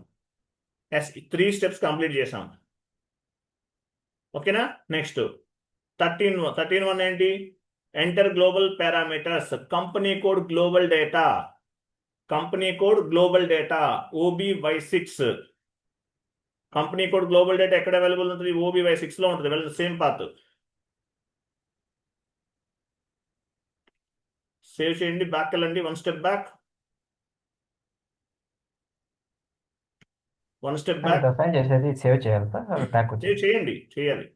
3 స్టెప్స్ కంప్లీట్ చేసాం. ఓకేనా? నెక్స్ట్ 13.1 ఏంటి? Enter global parameters, company code global data, company code global data OBY6. Company code global data ఎక్కడ అవైలబుల్ ఉంటుంది? OBY6లో ఉంటుంది. వెళ్ళి సేమ్ పాత్ సేవ్ చేయండి. బ్యాక్ వెళ్ళండి, 1 step back, 1 step back. Assign చేసేది సేవ్ చేయాలి సార్, బ్యాక్ సేవ్ చేయండి, చేయాలి.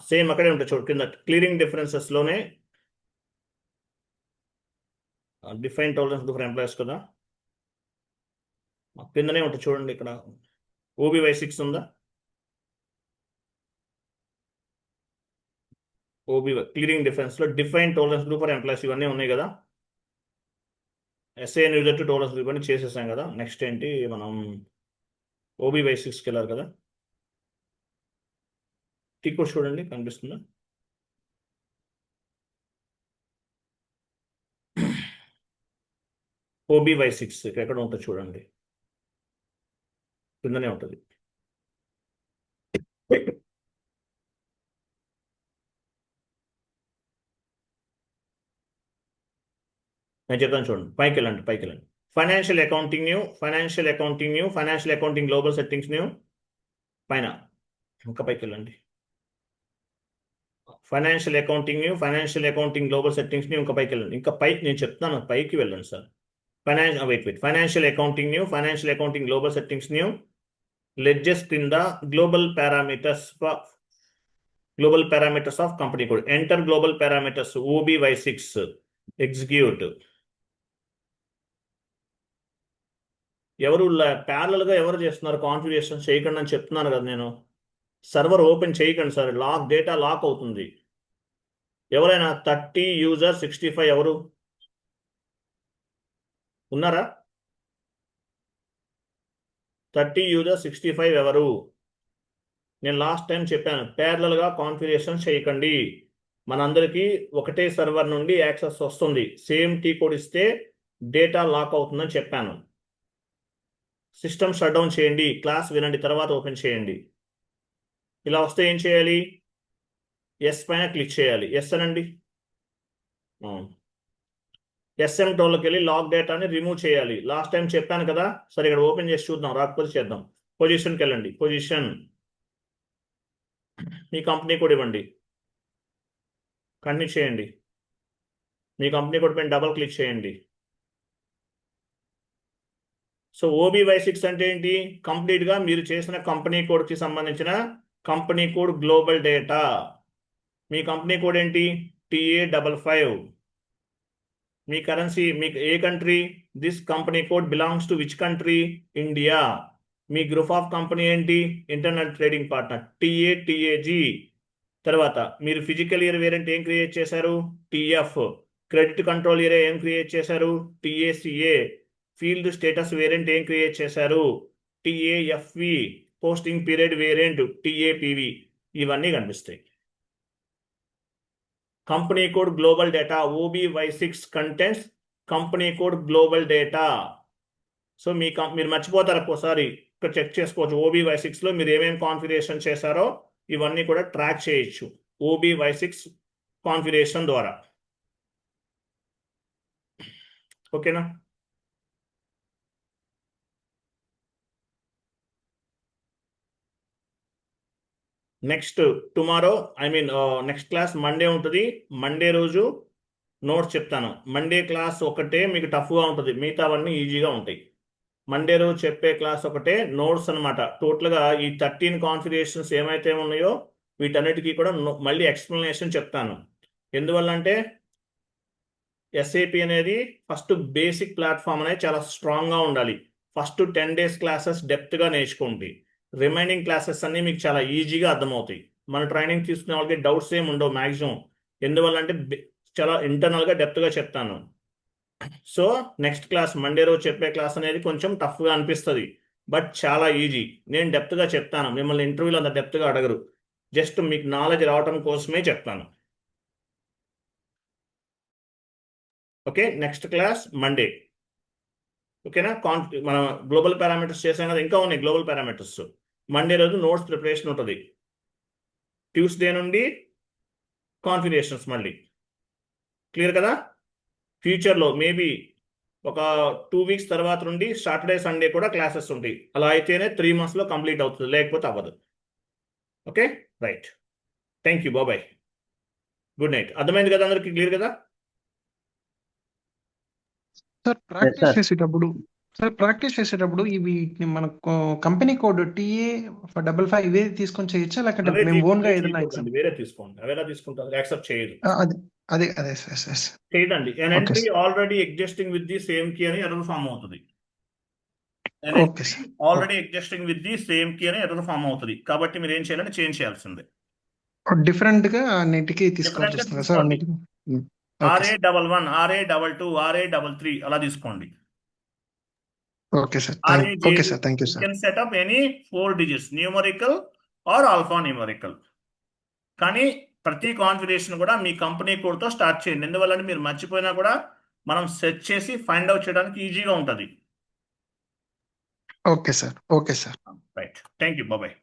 సేమ్ అక్కడే ఉంటుంది చూడు, కింద క్లియరింగ్ డిఫరెన్సెస్ లోనే డిఫైన్ టాలరెన్స్ ఫర్ ఎంప్లాయీస్ కదా, కిందనే ఉంటుంది చూడండి. ఇక్కడ OBY6 ఉందా? క్లియరింగ్ డిఫరెన్స్ లో define tolerance group for employees ఇవన్నీ ఉన్నాయి కదా. Assign user to tolerance group అని చేసేసాం కదా. నెక్స్ట్ ఏంటి? మనం OBY6కి వెళ్ళారు కదా. టిక్ చూడండి, కనిపిస్తుందా? OBY6 ఎక్కడ ఉంటుంది చూడండి, కిందనే ఉంటుంది. నేను చెప్తాను చూడండి, పైకి వెళ్ళండి, పైకి వెళ్ళండి. Financial accounting new, financial accounting new, financial accounting global settings new. పైన ఇంకా పైకి వెళ్ళండి. Financial accounting new, financial accounting global settings new. ఇంకా పైకి వెళ్ళండి. ఇంకా పైకి నేను చెప్తాను, పైకి వెళ్ళండి sir. Wait financial accounting new, financial accounting global settings new. Ledgers కింద global parameters of company code. Enter global parameters OBY6. Execute. ఎవరు ప్యారలల్ గా ఎవరు చేస్తున్నారు? కాన్ఫిగరేషన్ చేయకండి అని చెప్తున్నాను కదా నేను. సర్వర్ ఓపెన్ చేయకండి సార్, డేటా లాక్ అవుతుంది. ఎవరైనా 30 యూజర్ 65 ఎవరు ఉన్నారా? 30 యూజర్ 65 ఎవరు? నేను లాస్ట్ టైం చెప్పాను, ప్యారలల్ గా కాన్ఫిగరేషన్ చేయకండి. మనందరికీ ఒకటే సర్వర్ నుండి యాక్సెస్ వస్తుంది. సేమ్ టీ కోడ్ ఇస్తే డేటా లాక్ అవుతుందని చెప్పాను. సిస్టమ్ షట్ డౌన్ చేయండి, క్లాస్ వినండి, తర్వాత ఓపెన్ చేయండి. ఇలా వస్తే ఏం చేయాలి? ఎస్ పైన క్లిక్ చేయాలి. ఎస్ అనండి. SM టోల్కి వెళ్ళి లాక్ డేటాని రిమూవ్ చేయాలి. లాస్ట్ టైం చెప్పాను కదా. సరే ఇక్కడ ఓపెన్ చేసి చూద్దాం, రాకపోతే చేద్దాం. పొజిషన్కి వెళ్ళండి, పొజిషన్, మీ కంపెనీ కోడ్ ఇవ్వండి, కంటిన్యూ చేయండి. మీ కంపెనీ కోడ్ పైన డబల్ క్లిక్ చేయండి. సో OBY6 అంటే ఏంటి? కంప్లీట్గా మీరు చేసిన కంపెనీ కోడ్కి సంబంధించిన కంపెనీ కోడ్ గ్లోబల్ డేటా. మీ కంపెనీ కోడ్ ఏంటి? TA55. మీ కరెన్సీ, మీకు ఏ country? This company code belongs to which country? India. మీ గ్రూప్ ఆఫ్ కంపెనీ ఏంటి? Internet trading partner, TAG. తర్వాత మీరు ఫిజికల్ ఇయర్ వేరియంట్ ఏం క్రియేట్ చేశారు? TF. క్రెడిట్ కంట్రోల్ ఇయర్ ఏం క్రియేట్ చేశారు? TACA. ఫీల్డ్ స్టేటస్ వేరియంట్ ఏం క్రియేట్ చేశారు? TAFV. Posting period variant TAPV. ఇవన్నీ కనిపిస్తాయి. Company code global data OBY6 contents company code global data. So మీరు మర్చిపోతారు ఒక్కోసారి, ఇక్కడ చెక్ చేసుకోవచ్చు. OBY6లో మీరు ఏమేమి కాన్ఫిగరేషన్ చేశారో ఇవన్నీ కూడా ట్రాక్ చేయొచ్చు OBY6 కాన్ఫిగరేషన్ ద్వారా. ఓకేనా? Next tomorrow next class Monday ఉంటుంది. మండే రోజు నోట్స్ చెప్తాను. మండే క్లాస్ ఒకటే మీకు టఫ్గా ఉంటుంది, మిగతావన్నీ ఈజీగా ఉంటాయి. మండే రోజు చెప్పే క్లాస్ ఒకటే నోట్స్ అనమాట. టోటల్గా ఈ 13 కాన్ఫిగరేషన్స్ ఏమైతే ఉన్నాయో వీటన్నిటికీ కూడా మళ్ళీ ఎక్స్ప్లెనేషన్ చెప్తాను. ఎందువల్ల అంటే ఎస్ఏపి అనేది ఫస్ట్ బేసిక్ ప్లాట్ఫామ్ అనేది చాలా స్ట్రాంగ్గా ఉండాలి. ఫస్ట్ 10 days క్లాసెస్ డెప్త్గా నేర్చుకోండి. రిమైనింగ్ క్లాసెస్ అన్నీ మీకు చాలా ఈజీగా అర్థమవుతాయి. మన ట్రైనింగ్ తీసుకునే వాళ్ళకి డౌట్స్ ఏమి ఉండవు మ్యాక్సిమం. ఎందువల్ల అంటే చాలా ఇంటర్నల్గా డెప్త్గా చెప్తాను. సో నెక్స్ట్ క్లాస్ మండే రోజు చెప్పే క్లాస్ అనేది కొంచెం టఫ్గా అనిపిస్తుంది, బట్ చాలా ఈజీ. నేను డెప్త్గా చెప్తాను, మిమ్మల్ని ఇంటర్వ్యూలో అంత డెప్త్గా అడగరు. జస్ట్ మీకు నాలెడ్జ్ రావడం కోసమే చెప్తాను. Okay, next class Monday. ఓకేనా? మనం గ్లోబల్ పారామీటర్స్ చేసాం కదా, ఇంకా ఉన్నాయి గ్లోబల్ పారామీటర్స్. మండే రోజు నోట్స్ ప్రిపరేషన్ ఉంటుంది. ట్యూస్డే నుండి కాన్ఫిగరేషన్స్ మళ్ళీ. క్లియర్ కదా? ఫ్యూచర్లో మేబీ ఒక 2 weeks తర్వాత నుండి సాటర్డే సండే కూడా క్లాసెస్ ఉంటాయి. అలా అయితేనే 3 monthsలో కంప్లీట్ అవుతుంది, లేకపోతే అవ్వదు. Okay, right. థ్యాంక్ యూ, బాబాయ్, గుడ్ నైట్. అర్థమైంది కదా అందరికి? క్లియర్ కదా? సార్ ప్రాక్టీస్ చేసేటప్పుడు ఇవి మన కంపెనీ కోడ్ TA55 ఇవే తీసుకొని చేయొచ్చా, లేకపోతే అవే మేము ఓన్ గా అవే ఏదైనా తీసుకోకండి, ఎగ్జామ్? వేరే తీసుకోండి. అవేలా తీసుకుంటారు? యాక్సెప్ట్ చేయదు. అదే సార్. చేయదండి. Okay entry sir. Already existing with the same key అని ఎర్రర్ ఫామ్ అవుతుంది. Okay sir. Already existing with the same key అని ఎర్రర్ ఫామ్ అవుతుంది. కాబట్టి మీరు ఏం చేయాలంటే చేంజ్ చేయాల్సిందే. డిఫరెంట్ గా అన్నిటికీ డిఫరెంట్ తీసుకోవాల్సి గా వస్తుంది సార్ తీసుకోండి. అన్నిటికీ? Okay sir. RA11, RA22, RA33 అలా తీసుకోండి. Okay sir. RAJ okay sir, thank you you sir. can set up any 4 digits, numerical or alpha numerical. కానీ ప్రతి కాన్ఫిగరేషన్ కూడా మీ కంపెనీ కోడ్తో స్టార్ట్ చేయండి. ఎందువల్ల మీరు మర్చిపోయినా కూడా మనం సెర్చ్ చేసి ఫైండ్ అవుట్ చేయడానికి ఈజీగా ఉంటుంది. Okay sir. Right, thank you, బాబాయ్.